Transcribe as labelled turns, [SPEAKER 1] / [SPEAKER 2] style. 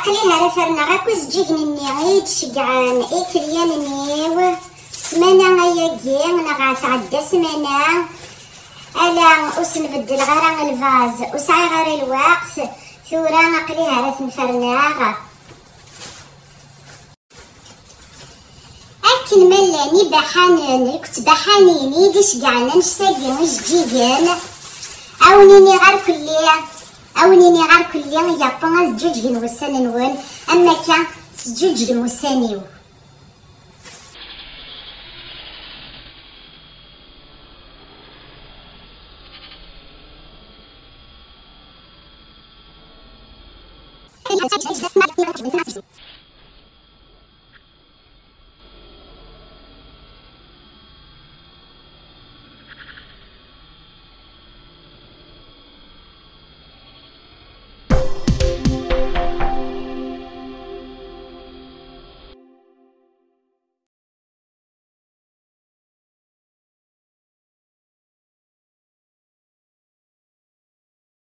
[SPEAKER 1] أقليها رفرنا غاكوز جيجنني عيد شقعان إكريان نيو سمانة غياكي أنا غاتعدى سمانة ألا أسنبدل غير الفاز وسعي غير الوقت ثورا أقليها رث نفرناغ أكن ملاني بحانين كنت بحانيني ديش قعنا نشتاقي وجيجين أونيني غير كليا يابا زجوج الموسان نون أما كان سجوج الموسانيو.